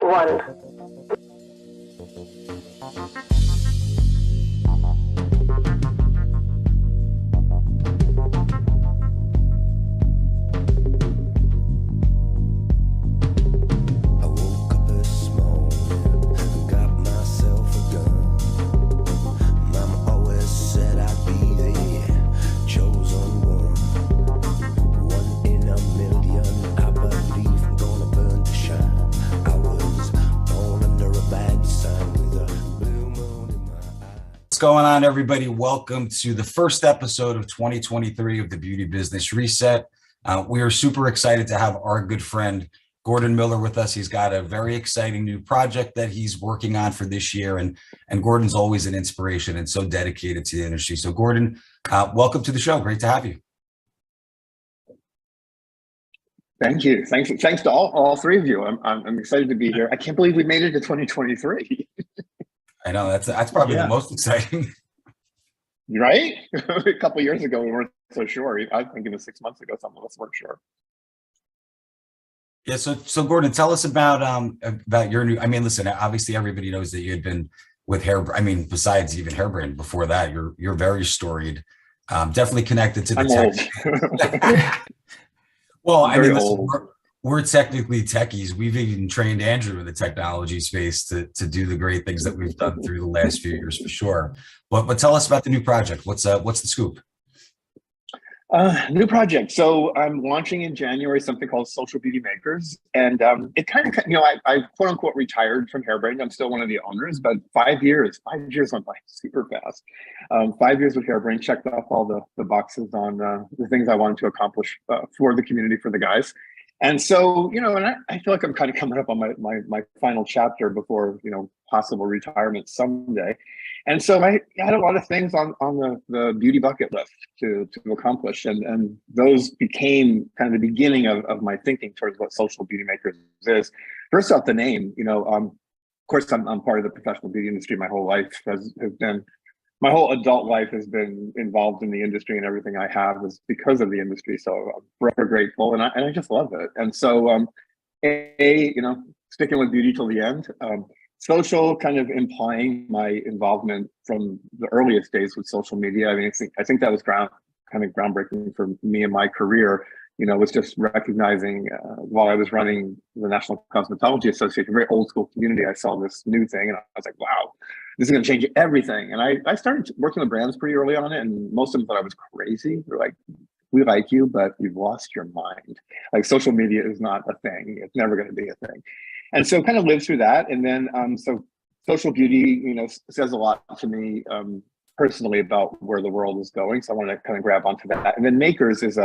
One. Going on, everybody? Welcome to the first episode of 2023 of the Beauty Business Reset. We are super excited to have our good friend Gordon Miller with us. He's got a very exciting new project that he's working on for this year, and Gordon's always an inspiration and so dedicated to the industry. So Gordon, welcome to the show. Great to have you. Thank you. Thanks to all three of you. I'm excited to be here. I can't believe we made it to 2023. I know that's probably the most exciting. Right? A couple of years ago, we weren't so sure. I think even 6 months ago, some of us weren't sure. Yeah. So Gordon, tell us about your new. I mean, listen. Obviously, everybody knows that you had been with Hair. I mean, besides even Hairbrand before that, you're very storied. Definitely connected to the tech. Well, I mean, listen, we're technically techies. We've even trained Andrew in the technology space to do the great things that we've done through the last few years, for sure. But tell us about the new project. What's the scoop? New project. So I'm launching in January something called Social Beauty Makers, and it kind of, I quote unquote retired from Hairbrand. I'm still one of the owners, but 5 years went by super fast. 5 years with Hairbrand, checked off all the boxes on the things I wanted to accomplish for the community, for the guys. And so, and I feel like I'm kind of coming up on my final chapter before, possible retirement someday. And so I had a lot of things on the beauty bucket list to accomplish. And those became kind of the beginning of my thinking towards what Social Beauty Makers is. First off, the name, of course, I'm part of the professional beauty industry. My whole life has been, my whole adult life has been involved in the industry, and everything I have is because of the industry. So I'm forever grateful, and I just love it. And so, sticking with beauty till the end. Social kind of implying my involvement from the earliest days with social media. I mean, I think that was groundbreaking for me in my career. Was just recognizing while I was running the National Cosmetology Association, very old school community, I saw this new thing and I was like, wow, this is going to change everything. And I started working with brands pretty early on it, and most of them thought I was crazy. They're like, we like you, but you've lost your mind. Like, social media is not a thing. It's never going to be a thing. And so kind of lived through that. And then, so social beauty, says a lot to me personally about where the world is going. So I want to kind of grab onto that. And then Makers is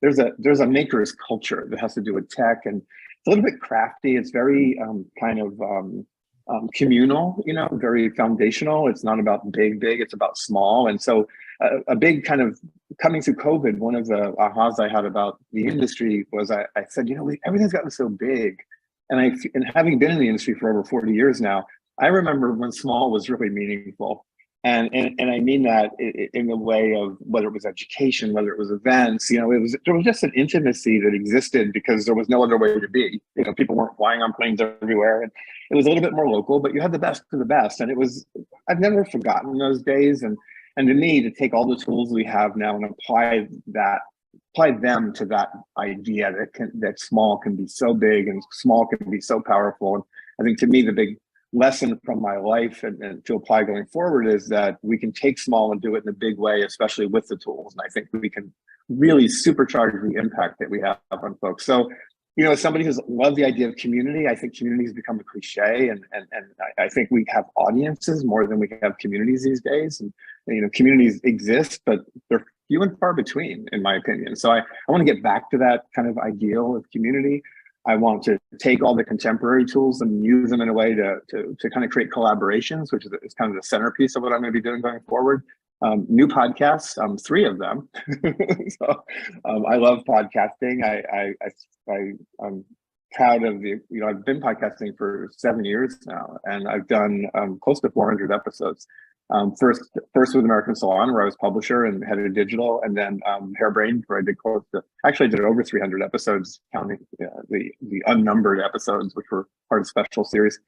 there's a makers culture that has to do with tech, and it's a little bit crafty. It's very communal, very foundational. It's not about big, it's about small. And so a big kind of coming through COVID, one of the ahas I had about the industry was I said, everything's gotten so big. And having been in the industry for over 40 years now, I remember when small was really meaningful. And I mean that in the way of whether it was education, whether it was events, there was just an intimacy that existed because there was no other way to be. People weren't flying on planes everywhere, and it was a little bit more local, but you had the best of the best. And I've never forgotten those days. And to me, to take all the tools we have now and apply them to that idea that small can be so big and small can be so powerful. And I think, to me, the big lesson from my life and to apply going forward is that we can take small and do it in a big way, especially with the tools. And I think we can really supercharge the impact that we have on folks. So, as somebody who's loved the idea of community, I think community has become a cliche, and I think we have audiences more than we have communities these days. And communities exist, but they're few and far between, in my opinion. So I want to get back to that kind of ideal of community. I want to take all the contemporary tools and use them in a way to kind of create collaborations, which is kind of the centerpiece of what I'm going to be doing going forward. New podcasts, 3 of them. So I love podcasting. I'm proud of I've been podcasting for 7 years now, and I've done close to 400 episodes. First with American Salon, where I was publisher and head of digital, and then Hairbrained, where I did actually I did over 300 episodes, counting the unnumbered episodes, which were part of special series.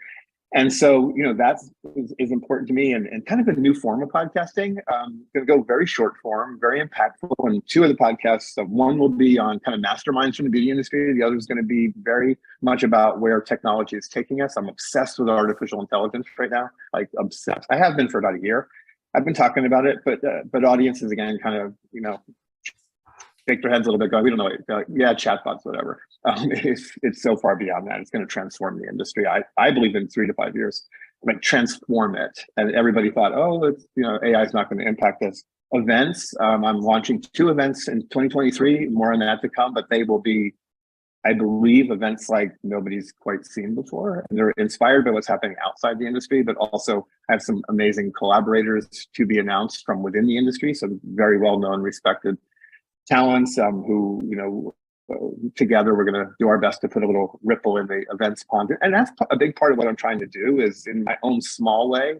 And so, that is important to me, and kind of a new form of podcasting. Going to go very short form, very impactful. And two of the podcasts, one will be on kind of masterminds from the beauty industry. The other is going to be very much about where technology is taking us. I'm obsessed with artificial intelligence right now, like obsessed. I have been for about a year. I've been talking about it, but audiences, again, kind of, shake their heads a little bit, go, we don't know, like, yeah, chatbots, whatever. It's so far beyond that. It's going to transform the industry. I believe in 3 to 5 years, like transform it. And everybody thought, oh, it's, AI is not going to impact us. Events, I'm launching 2 events in 2023, more on that to come, but they will be, I believe, events like nobody's quite seen before. And they're inspired by what's happening outside the industry, but also have some amazing collaborators to be announced from within the industry. Some very well-known, respected talents who, together we're going to do our best to put a little ripple in the events pond. And that's a big part of what I'm trying to do, is in my own small way.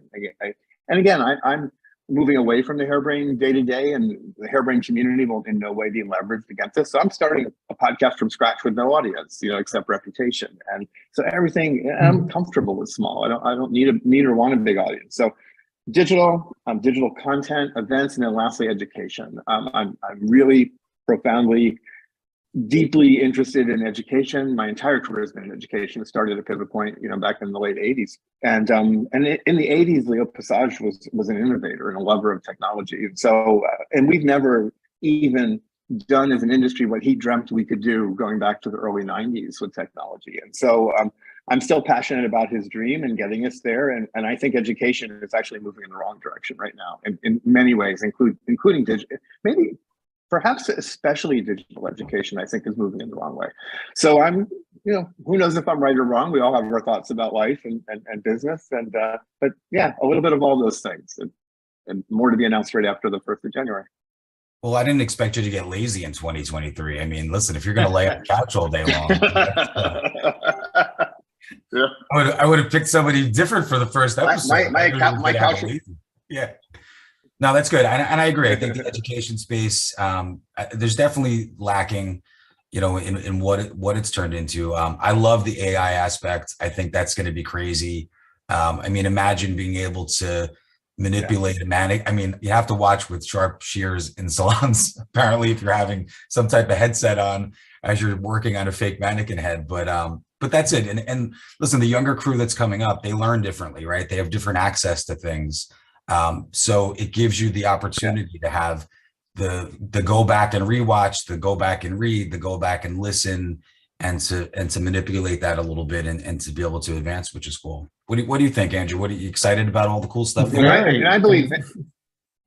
I'm moving away from the Hairbrain day to day, and the Hairbrain community will in no way be leveraged against this. So I'm starting a podcast from scratch with no audience, except reputation. And so everything, I'm comfortable with small. I don't need or want a big audience. So digital content, events, and then lastly, education. I'm really profoundly, deeply interested in education. My entire career has been in education. It started at a pivot point, back in the late 80s. And in the 80s, Leo Passage was an innovator and a lover of technology. And so, and we've never even done as an industry what he dreamt we could do going back to the early 90s with technology. And so I'm still passionate about his dream and getting us there. And I think education is actually moving in the wrong direction right now in many ways, including digital, maybe perhaps especially digital education, I think, is moving in the wrong way. So I'm, who knows if I'm right or wrong. We all have our thoughts about life and business. But yeah, a little bit of all those things, and more to be announced right after the 1st of January. Well, I didn't expect you to get lazy in 2023. I mean, listen, if you're going to lay on the couch all day long, yeah. I would have picked somebody different for the first episode. My couch. Yeah. No, that's good. And I agree. I think the education space, there's definitely lacking, in what it's turned into. I love the AI aspect. I think that's going to be crazy. Imagine being able to manipulate a mannequin. I mean, you have to watch with sharp shears in salons, apparently, if you're having some type of headset on as you're working on a fake mannequin head. But that's it. And listen, the younger crew that's coming up, they learn differently, right? They have different access to things. So it gives you the opportunity to have the go back and rewatch, the go back and read, the go back and listen, and to manipulate that a little bit and to be able to advance, which is cool. What do you think, Andrew? What are you excited about all the cool stuff? I believe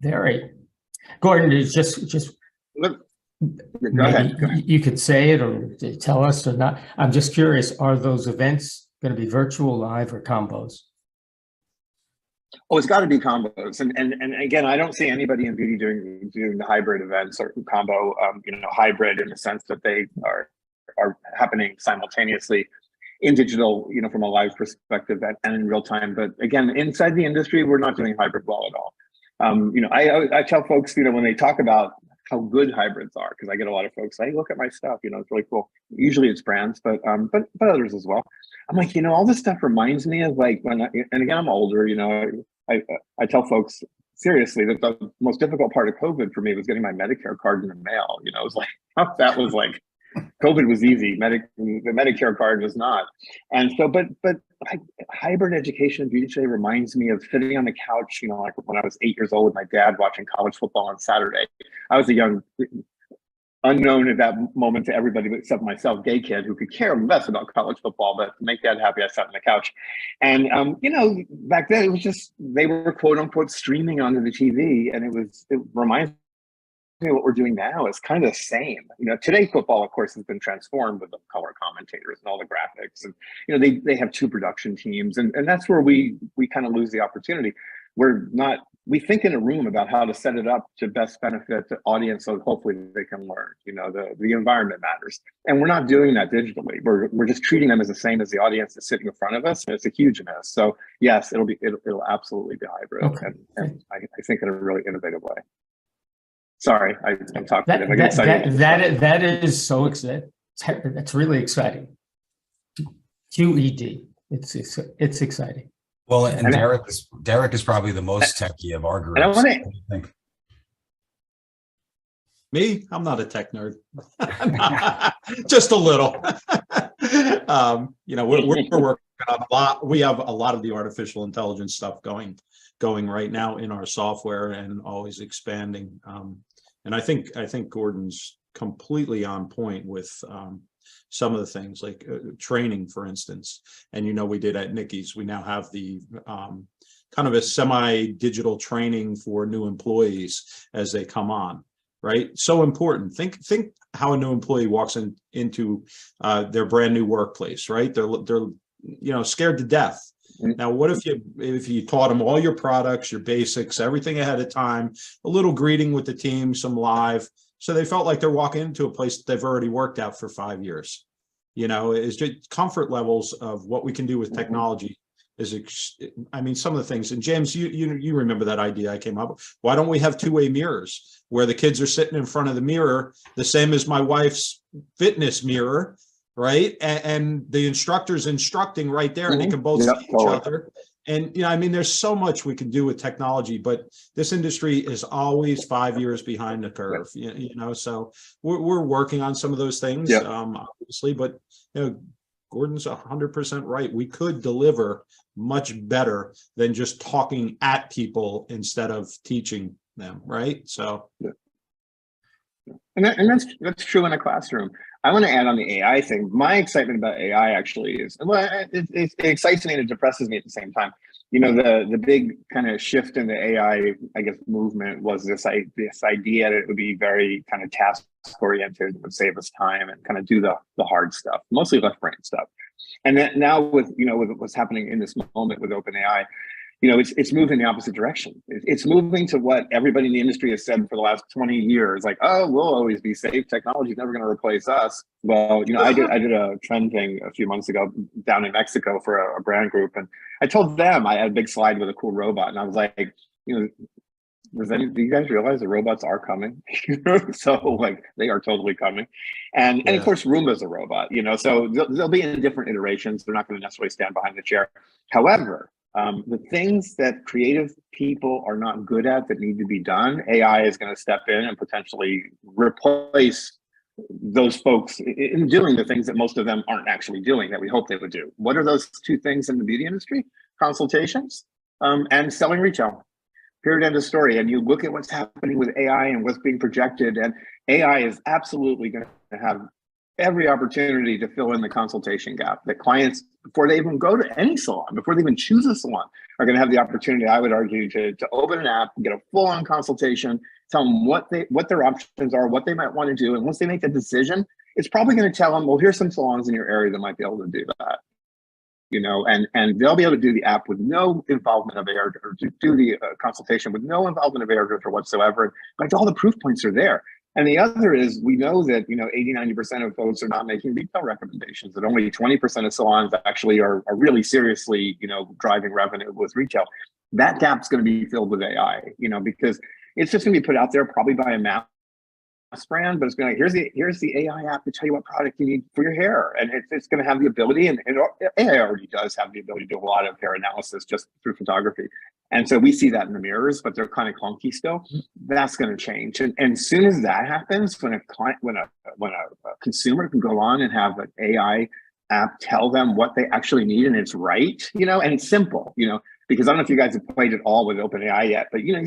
very. Gordon, is just look. Go ahead. You could say it or tell us or not. I'm just curious, are those events going to be virtual, live, or combos? Oh, it's got to be combos, and again, I don't see anybody in beauty doing the hybrid events or combo, hybrid in the sense that they are happening simultaneously in digital, from a live perspective and in real time. But again, inside the industry, we're not doing hybrid well at all. I tell folks, when they talk about how good hybrids are, because I get a lot of folks, hey, look at my stuff, it's really cool. Usually it's brands, but others as well. I'm like, all this stuff reminds me of like and again, I'm older, I tell folks seriously that the most difficult part of COVID for me was getting my Medicare card in the mail. It was like, that was like, COVID was easy. The Medicare card was not. And so, but hybrid education in beauty today reminds me of sitting on the couch, like when I was 8 years old with my dad watching college football on Saturday. I was a young, unknown at that moment to everybody except myself, gay kid who could care less about college football, but to make dad happy, I sat on the couch. And, back then it was just, they were quote unquote streaming onto the TV. And it reminds me what we're doing now is kind of the same. Today football, of course, has been transformed with the color commentators and all the graphics. And, they have 2 production teams. And that's where we kind of lose the opportunity. We're not we think in a room about how to set it up to best benefit the audience, so hopefully they can learn. You know, the environment matters, and we're not doing that digitally. We're just treating them as the same as the audience that's sitting in front of us, and it's a huge miss. So yes, it'll absolutely be hybrid, Okay. and I think in a really innovative way. Sorry, I'm talking. That is so exciting. That's really exciting. QED. It's exciting. Well, and Derek is probably the most techie of our group. What do you think? Me? I'm not a tech nerd. Just a little. You know, we're working on a lot. We have a lot of the artificial intelligence stuff going right now in our software and always expanding. And I think Gordon's completely on point with some of the things like training, for instance. And, you know, we did at Nikki's, we now have the kind of a semi-digital training for new employees as they come on, right? So important. Think how a new employee walks into their brand new workplace, right? They're you know, scared to death. Now, what if you taught them all your products, your basics, everything ahead of time, a little greeting with the team, some live, so they felt like they're walking into a place that they've already worked out for 5 years. You know, it's just comfort levels of what we can do with technology is, I mean, some of the things. And James, you remember that idea I came up with. Why don't we have two-way mirrors where the kids are sitting in front of the mirror, the same as my wife's fitness mirror, right? And the instructor's instructing right there, and they can both see each other. And, you know, I mean, there's so much we can do with technology, but this industry is always 5 years behind the curve, you know, so we're working on some of those things, obviously, but, you know, Gordon's 100% right. We could deliver much better than just talking at people instead of teaching them, right? So. And that's true in a classroom. I want to add on the AI thing. My excitement about AI actually is, well, it excites me and it depresses me at the same time. You know, the big kind of shift in the AI, I guess, movement was this idea that it would be very kind of task oriented, would save us time and kind of do the hard stuff, mostly left brain stuff. And then now with, you know, with what's happening in this moment with OpenAI, you know, it's moving the opposite direction. It's moving to what everybody in the industry has said for the last 20 years, like, oh, we'll always be safe. Technology is never going to replace us. Well, you know, I did a trend thing a few months ago down in Mexico for a brand group. And I told them, I had a big slide with a cool robot. And I was like, you know, do you guys realize the robots are coming? So like they are totally coming. And of course, Roomba's a robot, you know, so they'll be in different iterations. They're not going to necessarily stand behind the chair. However, the things that creative people are not good at that need to be done, AI is going to step in and potentially replace those folks in doing the things that most of them aren't actually doing that we hope they would do. What are those two things in the beauty industry? Consultations and selling retail. Period, end of story. And you look at what's happening with AI and what's being projected, and AI is absolutely going to have every opportunity to fill in the consultation gap that clients, before they even go to any salon, before they even choose a salon, are going to have the opportunity, I would argue, to open an app, get a full-on consultation, tell them what their options are, what they might want to do. And once they make a decision, it's probably going to tell them, well, here's some salons in your area that might be able to do that. You know, and they'll be able to do the app with no involvement of AR, or do the consultation with no involvement of AR whatsoever. But all the proof points are there. And the other is, we know that, you know, 80–90% of folks are not making retail recommendations, that only 20% of salons actually are really seriously, you know, driving revenue with retail. That gap's going to be filled with AI, you know, because it's just going to be put out there probably by a mass brand, but it's going to, here's the AI app to tell you what product you need for your hair. And it's going to have the ability, and AI already does have the ability to do a lot of hair analysis just through photography. And so we see that in the mirrors, but they're kind of clunky still. That's going to change. And as soon as that happens, when a consumer can go on and have an AI app tell them what they actually need, and it's right, you know, and it's simple, you know, because I don't know if you guys have played it all with OpenAI yet, but you know,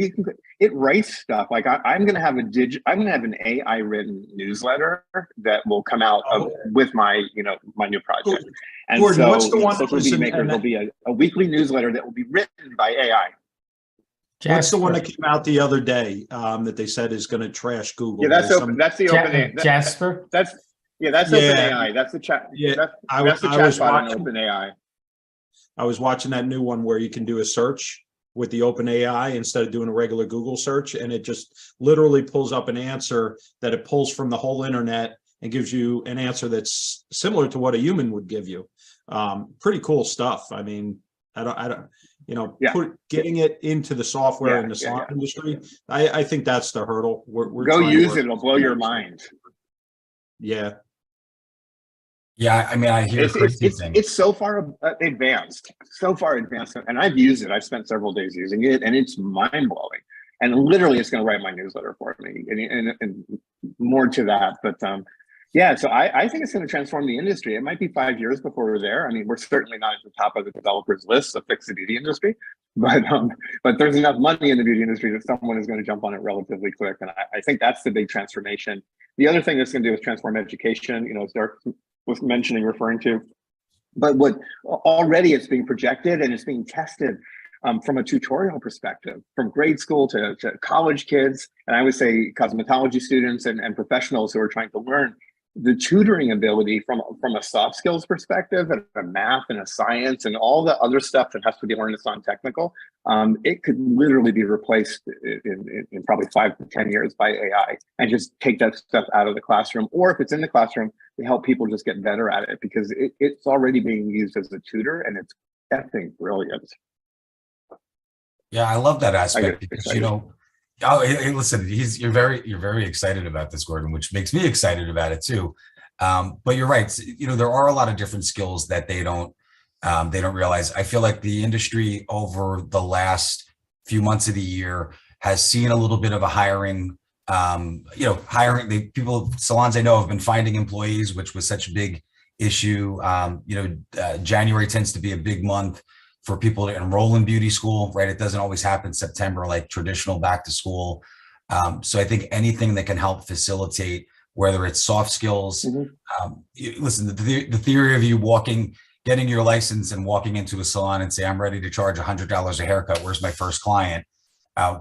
it writes stuff like I'm going to have an AI written newsletter that will come out with my, you know, my new project. And Gordon, so, what's the one Social Media Maker, there'll be a weekly newsletter that will be written by AI. What's the one that came out the other day that they said is going to trash Google? Yeah, that's the OpenAI. Jasper. That's OpenAI. That's the chat. Yeah, that's the chatbot on OpenAI. I was watching that new one where you can do a search with the open AI instead of doing a regular Google search. And it just literally pulls up an answer that it pulls from the whole internet and gives you an answer that's similar to what a human would give you. Pretty cool stuff. I mean, I don't, you know, getting it into the software in the salon industry. I think that's the hurdle. We're go use it. It'll blow your mind. Yeah. Yeah, I mean, I hear crazy things. It's so far advanced, and I've used it. I've spent several days using it, and it's mind blowing. And literally, it's going to write my newsletter for me, and more to that. But yeah, so I think it's going to transform the industry. It might be 5 years before we're there. I mean, we're certainly not at the top of the developers list to fix the beauty industry, but there's enough money in the beauty industry that someone is going to jump on it relatively quick. And I think that's the big transformation. The other thing that's going to do is transform education. You know, as Dirk was referring to, but what already it's being projected and it's being tested from a tutorial perspective, from grade school to college kids, and I would say cosmetology students and professionals who are trying to learn. The tutoring ability from a soft skills perspective, and a math and a science and all the other stuff that has to be learned that's non-technical, it could literally be replaced in probably 5 to 10 years by AI, and just take that stuff out of the classroom. Or if it's in the classroom, to help people just get better at it, because it's already being used as a tutor, and it's effing brilliant. Yeah, I love that aspect because, you know, oh, hey, listen, you're very excited about this, Gordon, which makes me excited about it too. But you're right. You know, there are a lot of different skills that they don't realize. I feel like the industry over the last few months of the year has seen a little bit of a hiring. Salons I know have been finding employees, which was such a big issue. January tends to be a big month for people to enroll in beauty school, right? It doesn't always happen September, like traditional back to school. So I think anything that can help facilitate, whether it's soft skills, listen, the theory of you getting your license and walking into a salon and say, I'm ready to charge $100 a haircut, where's my first client?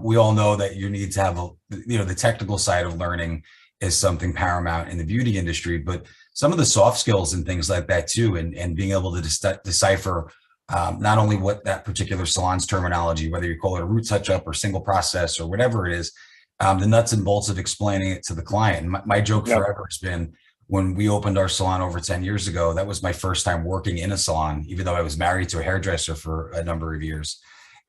We all know that you need to have, the technical side of learning is something paramount in the beauty industry, but some of the soft skills and things like that too, and being able to decipher not only what that particular salon's terminology, whether you call it a root touch up or single process or whatever it is, the nuts and bolts of explaining it to the client. My joke forever has been, when we opened our salon over 10 years ago, that was my first time working in a salon, even though I was married to a hairdresser for a number of years.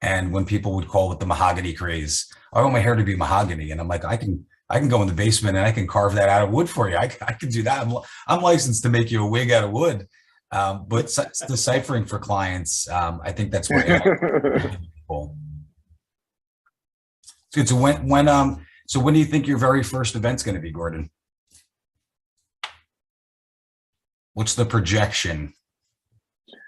And when people would call with the mahogany craze, I want my hair to be mahogany. And I'm like, I can go in the basement and I can carve that out of wood for you. I can do that. I'm licensed to make you a wig out of wood. But deciphering for clients, I think that's what people. Good. So when do you think your very first event's going to be, Gordon? What's the projection?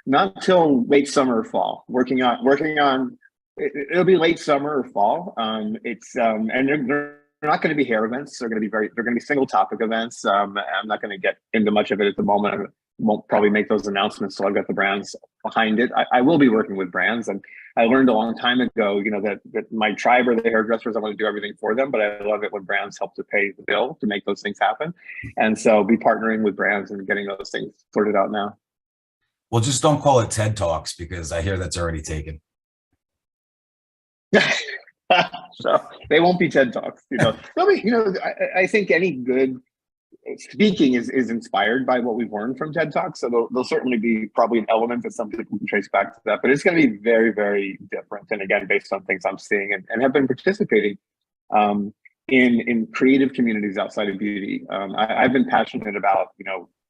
Not till late summer or fall. Working on. It'll be late summer or fall. And they're not going to be hair events. They're going to be single topic events. I'm not going to get into much of it at the moment. I won't probably make those announcements till I've got the brands behind it. I will be working with brands, and I learned a long time ago, that my tribe are the hairdressers. I want to do everything for them, but I love it when brands help to pay the bill to make those things happen. And so be partnering with brands and getting those things sorted out now. Well, just don't call it TED Talks, because I hear that's already taken. So they won't be TED Talks. I think any good speaking is inspired by what we've learned from TED Talks. So there'll certainly be probably an element that some people can trace back to that, but it's going to be very, very different. And again, based on things I'm seeing and have been participating in creative communities outside of beauty. I've been passionate about,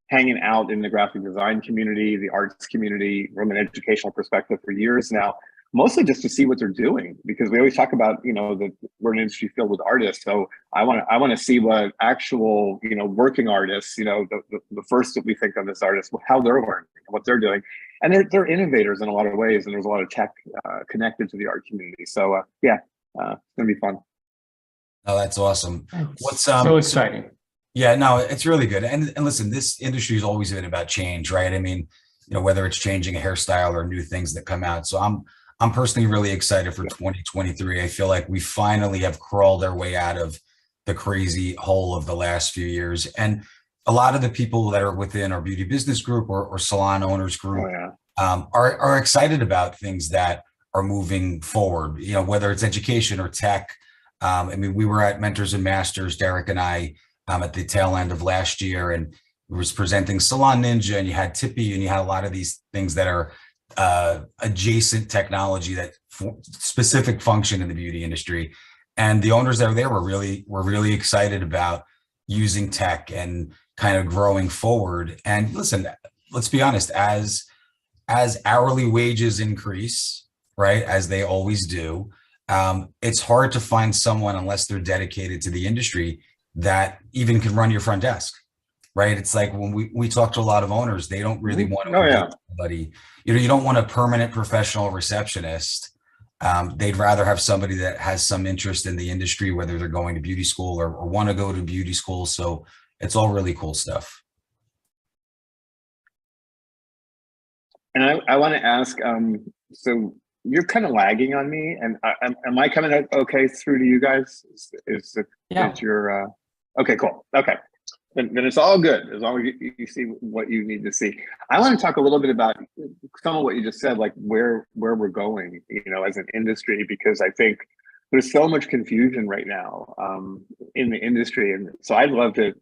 hanging out in the graphic design community, the arts community, from an educational perspective for years now, mostly just to see what they're doing, because we always talk about, that we're an industry filled with artists. So I want to see what actual, working artists, the first that we think of as artists, how they're learning, what they're doing. And they're innovators in a lot of ways. And there's a lot of tech connected to the art community. So it's gonna be fun. Oh, that's awesome. What's so exciting. Yeah, no, it's really good. And listen, this industry has always been about change, right? I mean, whether it's changing a hairstyle or new things that come out. So I'm personally really excited for 2023. I feel like we finally have crawled our way out of the crazy hole of the last few years. And a lot of the people that are within our beauty business group or salon owners group are excited about things that are moving forward, you know, whether it's education or tech. I mean, we were at Mentors and Masters, Derek and I, at the tail end of last year, and we was presenting Salon Ninja, and you had Tippy, and you had a lot of these things that are adjacent technology that specific function in the beauty industry. And the owners that were there were really excited about using tech and kind of growing forward. And listen, let's be honest, as hourly wages increase, right, as they always do, it's hard to find someone, unless they're dedicated to the industry, that even can run your front desk, right? It's like when we talk to a lot of owners, they don't really want to engage somebody. You know, you don't want a permanent professional receptionist. They'd rather have somebody that has some interest in the industry, whether they're going to beauty school or want to go to beauty school. So it's all really cool stuff. And I want to ask, so you're kind of lagging on me, and am I coming out okay through to you guys? Is your okay, cool. Okay, then it's all good as long as you see what you need to see. I want to talk a little bit about some of what you just said, like where we're going, you know, as an industry, because I think there's so much confusion right now in the industry, and so I'd love to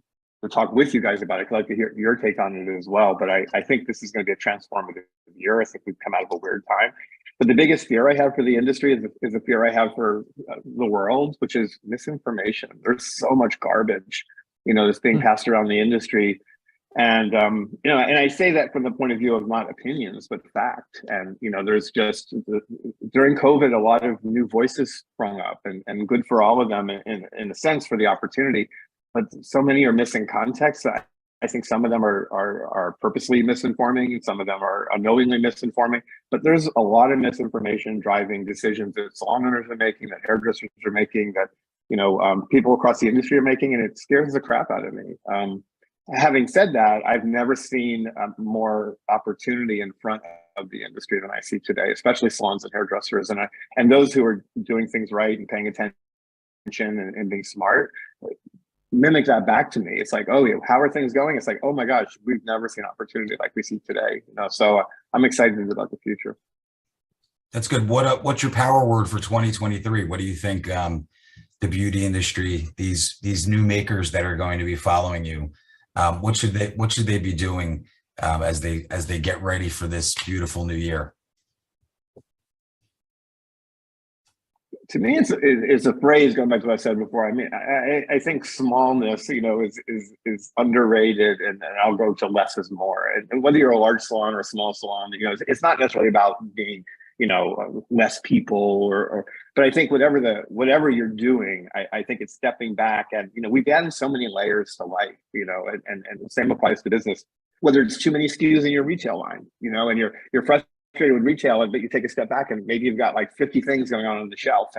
talk with you guys about it. I'd like to hear your take on it as well. But I think this is going to be a transformative year. I think we've come out of a weird time. But the biggest fear I have for the industry is a fear I have for the world, which is misinformation. There's so much garbage, you know, that's being passed around the industry. And, you know, and I say that from the point of view of not opinions, but fact. And, you know, there's just, during COVID, a lot of new voices sprung up, and good for all of them in a sense for the opportunity. But so many are missing context. I think some of them are purposely misinforming, and some of them are unknowingly misinforming. But there's a lot of misinformation driving decisions that salon owners are making, that hairdressers are making, that, you know, people across the industry are making, and it scares the crap out of me. Having said that, I've never seen more opportunity in front of the industry than I see today, especially salons and hairdressers, and those who are doing things right and paying attention and being smart. Mimic that back to me. It's like, oh yeah, how are things going? It's like, oh my gosh, we've never seen opportunity like we see today. You know, so I'm excited about the future. That's good. What's your power word for 2023? What do you think the beauty industry, these new makers that are going to be following you, what should they be doing as they get ready for this beautiful new year? To me, it's a phrase, going back to what I said before. I mean, I think smallness, you know, is underrated, and I'll go to less is more. And whether you're a large salon or a small salon, you know, it's not necessarily about being, you know, less people but I think whatever you're doing, I think it's stepping back, and, you know, we've added so many layers to life, you know, and the same applies to business. Whether it's too many SKUs in your retail line, you know, and you're frustrated with retail, but you take a step back and maybe you've got like 50 things going on the shelf,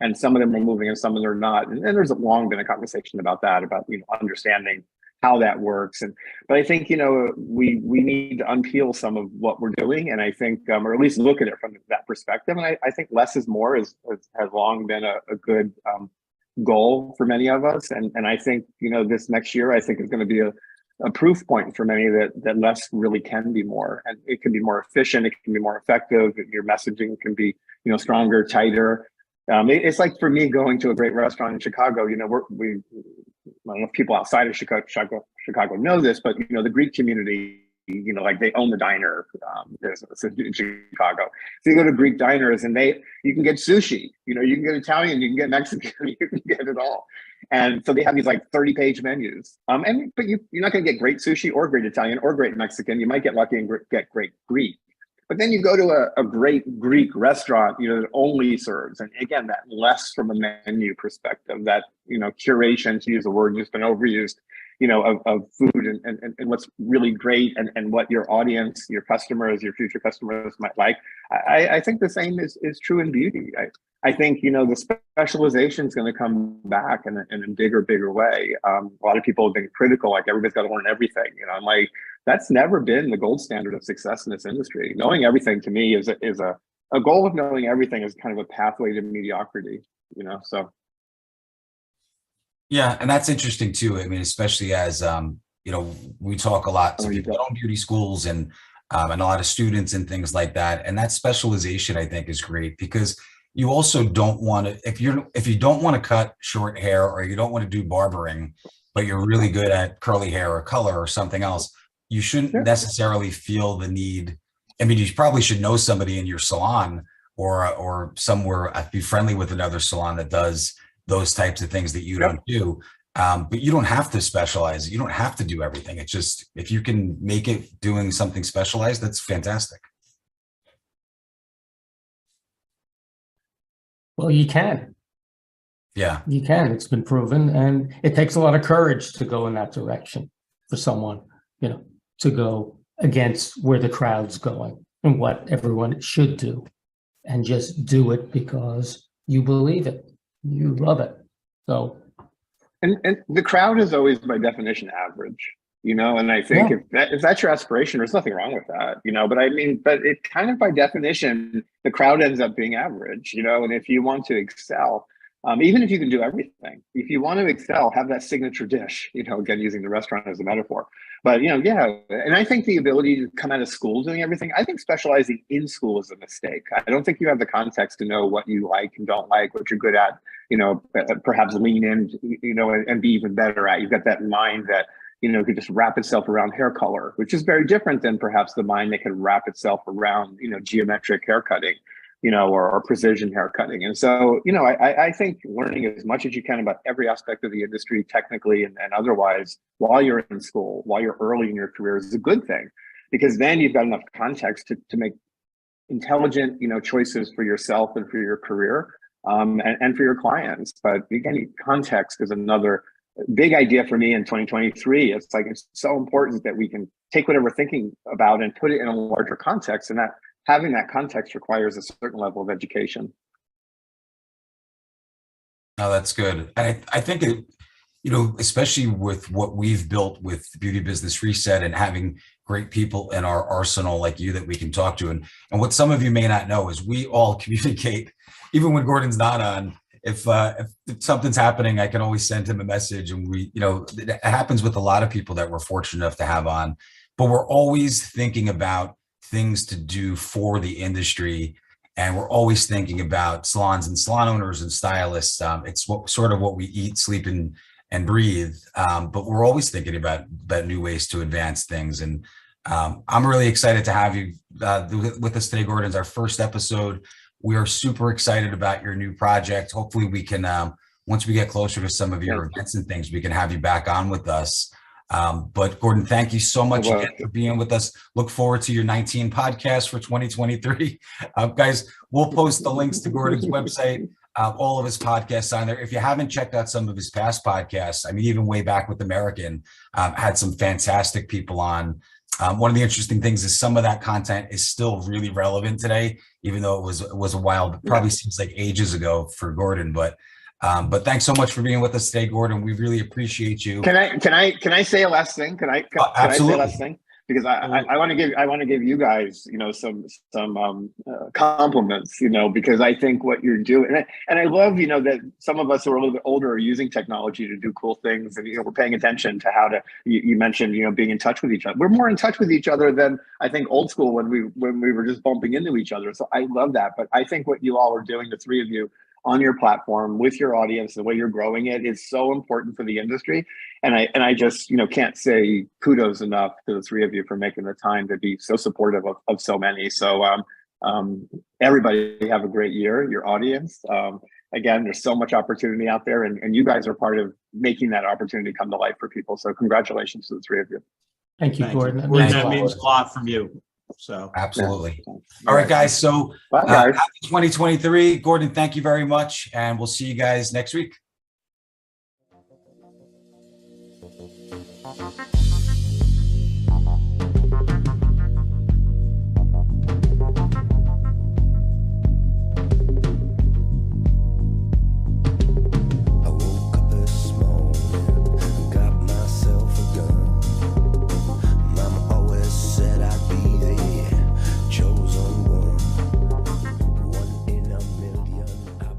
and some of them are moving and some of them are not. And there's long been a conversation about that, about, you know, understanding how that works. But I think, you know, we need to unpeel some of what we're doing, and I think, or at least look at it from that perspective. And I think less is more has long been a good goal for many of us. And I think, you know, this next year, I think is going to be a proof point for many that less really can be more, and it can be more efficient, it can be more effective, your messaging can be, you know, stronger, tighter. It's like, for me, going to a great restaurant in Chicago, you know, I don't know if people outside of Chicago know this, but, you know, the Greek community, you know, like they own the diner business in Chicago. So you go to Greek diners and you can get sushi, you know, you can get Italian, you can get Mexican, you can get it all. And so they have these like 30-page menus. But you're not going to get great sushi or great Italian or great Mexican. You might get lucky and get great Greek. But then you go to a great Greek restaurant, you know, that only serves, and again, that less from a menu perspective, that, you know, curation, to use a word that's been overused, you know, of food and what's really great, and what your audience, your customers, your future customers might like. I think the same is true in beauty. I think, you know, the specialization is going to come back in a bigger way. A lot of people have been critical, like everybody's got to learn everything. You know, I'm like, that's never been the gold standard of success in this industry. Knowing everything, to me, is a goal of knowing everything is kind of a pathway to mediocrity. You know, so. Yeah, and that's interesting too. I mean, especially as you know, we talk a lot to people that own beauty schools, and and a lot of students and things like that. And that specialization, I think, is great because you also don't want to, if you don't want to cut short hair or you don't want to do barbering, but you're really good at curly hair or color or something else, you shouldn't necessarily feel the need. I mean, you probably should know somebody in your salon or somewhere, be friendly with another salon that does those types of things that you don't do. But you don't have to specialize. You don't have to do everything. It's just, if you can make it doing something specialized, that's fantastic. Well, you can. Yeah. You can. It's been proven. And it takes a lot of courage to go in that direction for someone, you know, to go against where the crowd's going and what everyone should do, and just do it because you believe it. You love it. So. And the crowd is always by definition average, you know, and I think if that's your aspiration, there's nothing wrong with that, you know, but I mean, but it kind of by definition, the crowd ends up being average, you know, and if you want to excel, even if you can do everything, if you want to excel, have that signature dish, you know, again, using the restaurant as a metaphor. But, you know, and I think the ability to come out of school doing everything, I think specializing in school is a mistake. I don't think you have the context to know what you like and don't like, what you're good at, you know, perhaps lean in, you know, and be even better at. You've got that mind that, you know, could just wrap itself around hair color, which is very different than perhaps the mind that could wrap itself around, you know, geometric hair cutting, you know, or precision hair cutting. And so, you know, I think learning as much as you can about every aspect of the industry, technically and otherwise, while you're in school, while you're early in your career, is a good thing, because then you've got enough context to make intelligent, you know, choices for yourself and for your career, and for your clients. But again, context is another big idea for me in 2023. It's like, it's so important that we can take whatever we're thinking about and put it in a larger context, and that having that context requires a certain level of education. No, that's good. And I think it, you know, especially with what we've built with Beauty Business Reset and having great people in our arsenal like you that we can talk to. And what some of you may not know is we all communicate, even when Gordon's not on. If something's happening, I can always send him a message, and we, you know, it happens with a lot of people that we're fortunate enough to have on, but we're always thinking about things to do for the industry. And we're always thinking about salons and salon owners and stylists. It's sort of what we eat, sleep, and breathe. But we're always thinking about new ways to advance things. And I'm really excited to have you with us today, Gordon. It's our first episode. We are super excited about your new project. Hopefully we can, once we get closer to some of your events and things, we can have you back on with us. But Gordon, thank you so much again for being with us. Look forward to your 19 podcasts for 2023. Guys, we'll post the links to Gordon's website, all of his podcasts on there. If you haven't checked out some of his past podcasts, I mean, even way back with American, had some fantastic people on. One of the interesting things is some of that content is still really relevant today, even though it was a while, probably seems like ages ago for Gordon, but thanks so much for being with us today, Gordon. We really appreciate you. Can I say a last thing? Can I say a last thing? Because I want to give you guys, you know, some compliments, you know, because I think what you're doing, and I love, you know, that some of us who are a little bit older are using technology to do cool things, and, you know, we're paying attention to how to. You mentioned, you know, being in touch with each other. We're more in touch with each other than I think old school when we were just bumping into each other. So I love that. But I think what you all are doing, the three of you, on your platform with your audience, the way you're growing it, is so important for the industry. And I just, you know, can't say kudos enough to the three of you for making the time to be so supportive of so many. So everybody have a great year, your audience. Again, there's so much opportunity out there, and you guys are part of making that opportunity come to life for people. So congratulations to the three of you. Thank you, Gordon. That means a lot from you. So absolutely. All right, guys. So happy 2023. Gordon, thank you very much. And we'll see you guys next week.